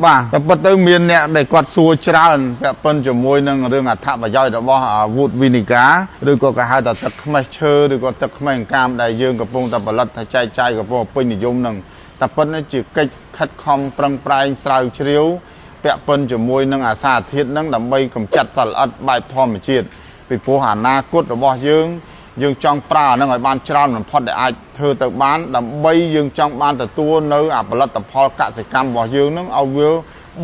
បាទតែប៉ុន្តែមានអ្នកដែលគាត់សួរច្រើនពាក់ព័ន្ធជាមួយនឹងរឿងអត្ថប្រយោជន៍របស់ wood vinegar ឬក៏គេហៅថាទឹកខ្មេះឈើឬក៏ទឹកខ្មេះអង្កាមដែលយើងកំពុងតែផលិតថាចែកចាយកំពុងពេញនិយមនឹងតែប៉ុន្តែជាកិច្ចខិតខំប្រឹងប្រែងស្រាវជ្រាវពាក់ព័ន្ធជាមួយនឹងអាសារធាតុនឹងដើម្បីកម្ចាត់សត្វល្អិតបែបធម្មជាតិពីព្រោះអនាគតរបស់យើងចង់ប្រើអានឹងឲ្យបានច្រើនបំផុតដែលអាចធ្វើទៅបានដើម្បីយើងចង់បានទទួលនៅអាផលិតផលកសិកម្មរបស់យើងនឹងឲ្យវា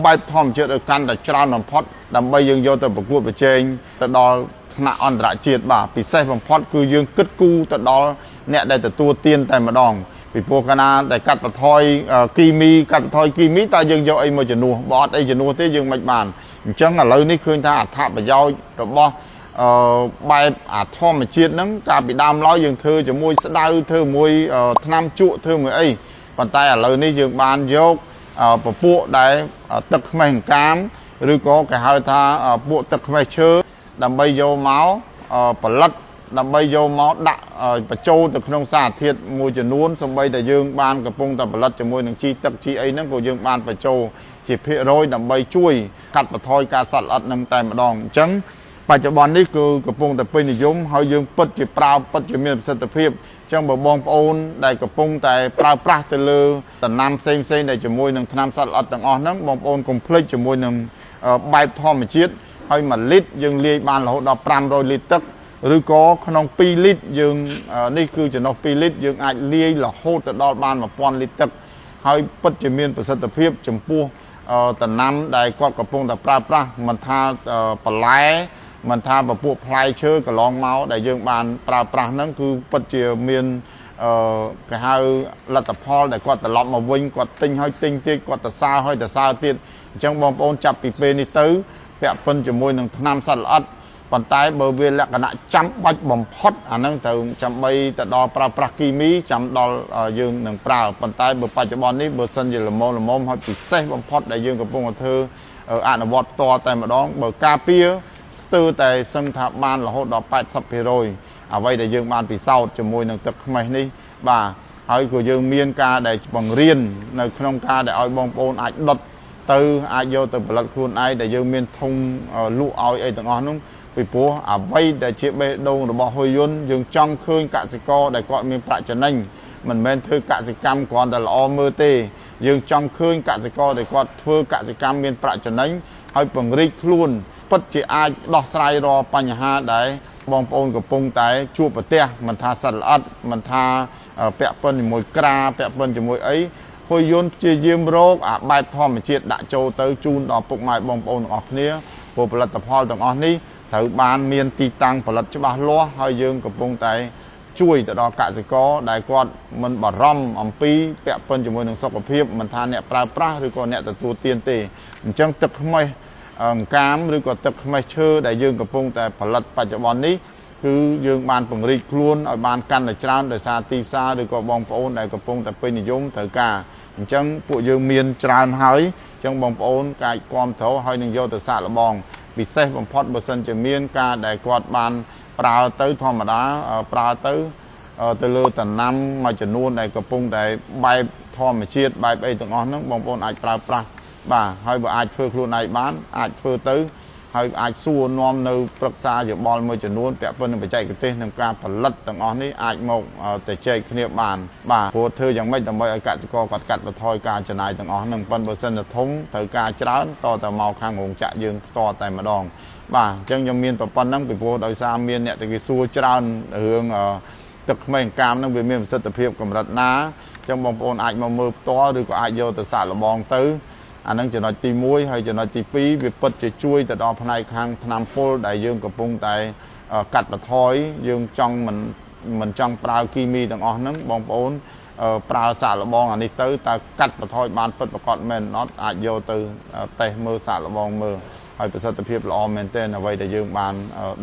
បែបធម្មជាតិឲ្យកាន់តែច្រើនបំផុតដើម្បីយើងយកទៅប្រកួតប្រជែងទៅដល់ថ្នាក់អន្តរជាតិបាទពិសេសបំផុតគឺយើងគិតគូរទៅដល់អ្នកដែលទទួលទានតែម្ដងពីព្រោះកាលណាដែលកាត់បន្ថយគីមីតើយើងយកអីមកជំនួសបើអត់អីជំនួសទេយើងមិនបានអញ្ចឹងឥឡូវនេះឃើញថាអត្ថប្រយោជន៍របស់បែបអាធម្មជាតិហ្នឹងកាលពីដើមឡើយយើងធ្វើជាមួយស្ដៅធ្វើមួយថ្នាំជក់ធ្វើមួយអីប៉ុន្តែឥឡូវនេះយើងបានយកពពួកដែលទឹកខ្មេះអង្កាមឬក៏គេហៅថាពួកទឹកខ្មេះឈើដើម្បីយកមកផលិតដើម្បីយកមកដាក់បញ្ចូលទៅក្នុងសារធាតុមួយចំនួនសម្បីតែយើងបានកំពុងតែផលិតជាមួយនឹងជីទឹកជីអីហ្នឹងក៏យើងបានបញ្ចូលជាភាគរយដើម្បីជួយកាត់បន្ថយការសត្វល្អិតនឹងតែម្ដងអញ្ចឹងបច្ចុប្បន្ននេះគឺកំពុងតែពេញនិយមហើយយើងពិតជាប្រើពិតជាមានប្រសិទ្ធភាពអញ្ចឹងបងប្អូនដែលកំពុងតែប្រើប្រាស់ទៅលើដំណាំផ្សេងដែលជាមួយនឹងថ្នាំសត្វល្អិតទាំងអស់ហ្នឹងបងប្អូនកុំភ្លេចជាមួយនឹងបែបធម្មជាតិហើយ1លីត្រយើងលាយបានរហូតដល់500លីត្រទឹកឬក៏ក្នុង2លីត្រយើងនេះគឺចំណុះ2លីត្រយើងអាចលាយរហូតទៅដល់បាន1000លីត្រទឹកហើយពិតជាមានប្រសិទ្ធភាពចំពោះដំណាំដែលគាត់កំពុងតែប្រើប្រាស់មិនថាបន្លែមិនថាពពួកផ្លែឈើកន្លងមកដែលយើងបានប្រើប្រាស់ហ្នឹងគឺពិតជាមានគេហៅលទ្ធផលដែលគាត់ត្រឡប់មកវិញគាត់ទិញហើយទិញទៀតគាត់ទៅសារហើយទៅសារទៀតអញ្ចឹងបងប្អូនចាប់ពីពេលនេះទៅពាក់ព័ន្ធជាមួយនឹងថ្នាំសត្វល្អិតប៉ុន្តែបើវាលក្ខណៈចាំបាច់បំផុតអាហ្នឹងត្រូវចាំបីទៅដល់ប្រើប្រាស់គីមីចាំដល់យើងនឹងប្រើប៉ុន្តែបើបច្ចុប្បន្ននេះបើសិនជាល្មមហើយពិសេសបំផុតដែលយើងកំពុងតែធ្វើអនុវត្តផ្ទាល់តែម្ដងបើការពារស្ទើរតែសឹងថាបានរហូតដល់ 80% អ្វីដែលយើងបានពិសោធន៍ជាមួយនឹងទឹកខ្មេះនេះបាទហើយក៏យើងមានការដែលបង្រៀននៅក្នុងការដែលឲ្យបងប្អូនអាចដុតទៅអាចយកទៅផលិតខ្លួនឯងដែលយើងមានធុងលក់ឲ្យអីទាំងអស់នោះពីព្រោះអ្វីដែលជាបេះដូងរបស់ហ៊ុយយន្តយើងចង់ឃើញកសិករដែលគាត់មានប្រាក់ចំណេញមិនមែនធ្វើកសិកម្មគ្រាន់តែល្អមើលទេយើងចង់ឃើញកសិករដែលគាត់ធ្វើកសិកម្មមានប្រាក់ចំណេញហើយពង្រីកខ្លួនពិតជាអាចដោះស្រាយរាល់បញ្ហាដែលបងប្អូនកំពុងតែជួបប្រទះមិនថាសត្វល្អិតមិនថាពាក់ព័ន្ធជាមួយក្រាពាក់ព័ន្ធជាមួយអីហ៊ុយយន្តព្យាយាមរកអាបែបធម្មជាតិដាក់ចូលទៅជូនដល់ពុកម៉ែបងប្អូនទាំងអស់គ្នាព្រោះផលិតផលទាំងអស់នេះត្រូវបានមានទីតាំងផលិតច្បាស់លាស់ហើយយើងកំពុងតែជួយទៅដល់កសិករដែលគាត់មិនបារម្ភអំពីពាក់ព័ន្ធជាមួយនឹងសុខភាពមិនថាអ្នកប្រើប្រាស់ឬក៏អ្នកទទួលទានទេអញ្ចឹងទឹកខ្មេះអង្កាមឬក៏ទឹកខ្មេះឈើដែលយើងកំពុងតែផលិតបច្ចុប្បន្ននេះគឺយើងបានពង្រីកខ្លួនឲ្យបានកាន់តែច្រើនដោយសារទីផ្សារឬក៏បងប្អូនដែលកំពុងតែពេញនិយមត្រូវការអញ្ចឹងពួកយើងមានច្រើនហើយអញ្ចឹងបងប្អូនកាយគាំទ្រហើយនឹងយកទៅសាកល្បងពិសេសបំផុតបើសិនជាមានការដែលគាត់បានប្រើទៅធម្មតាប្រើទៅលើដំណាំមួយចំនួនដែលកំពុងតែបែបធម្មជាតិបែបអីទាំងអស់ហ្នឹងបងប្អូនអាចប្រើប្រាស់បាទហើយបើអាចធ្វើខ្លួនឯងបានអាចធ្វើទៅហើយអាចសួរនាំនៅប្រឹក្សាយោបល់មួយចំនួនពាក់ព័ន្ធនឹងបច្ចេកទេសក្នុងការផលិតទាំងអស់នេះអាចមកទៅចែកគ្នាបានបាទព្រោះធ្វើយ៉ាងម៉េចដើម្បីឲ្យកសិករគាត់កាត់បន្ថយការចំណាយទាំងអស់ហ្នឹងប៉ុន្តែបើសិនតែធំត្រូវការច្រើនតទៅមកខាងរោងចក្រយើងផ្ទាល់តែម្ដងបាទអញ្ចឹងខ្ញុំមានប៉ុណ្្នឹងពីព្រោះដោយសារមានអ្នកទៅគេសួរច្រើនរឿងទឹកខ្មេះអង្កាមហ្នឹងវាមានប្រសិទ្ធភាពកម្រិតណាអញ្ចឹងបងប្អូនអាចមកមើលផ្ទាល់ឬក៏អាចយកទៅសាកល្បងទៅអានឹងចំណុចទី1ហើយចំណុចទី2វាពិតជាជួយទៅដល់ផ្នែកខាងថ្នាំពុលដែលយើងកំពុងតែកាត់បន្ថយយើងចង់មិនចង់ប្រើគីមីទាំងអស់ហ្នឹងបងប្អូនប្រើសាកល្បងអានេះទៅតើកាត់បន្ថយបានពិតប្រាកដមែនអត់អាចយកទៅតេស្តមើលសាកល្បងមើលហើយប្រសិទ្ធភាពល្អមែនទែនអ្វីដែលយើងបាន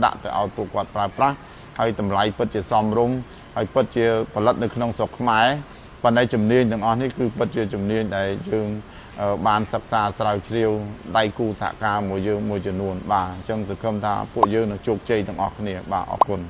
ដាក់ទៅឲ្យពួកគាត់ប្រើប្រាស់ហើយតម្លៃពិតជាសមរម្យហើយពិតជាផលិតនៅក្នុងស្រុកខ្មែរប៉ុន្តែជំនាញទាំងអស់នេះគឺពិតជាជំនាញដែលយើងបានសិក្សាស្រាវជ្រាវដៃគូសហការមួយយើងមួយចំនួនបាទអញ្ចឹងសង្ឃឹមថាពួកយើងនឹងជោគជ័យទាំងអស់គ្នាបាទអរគុណ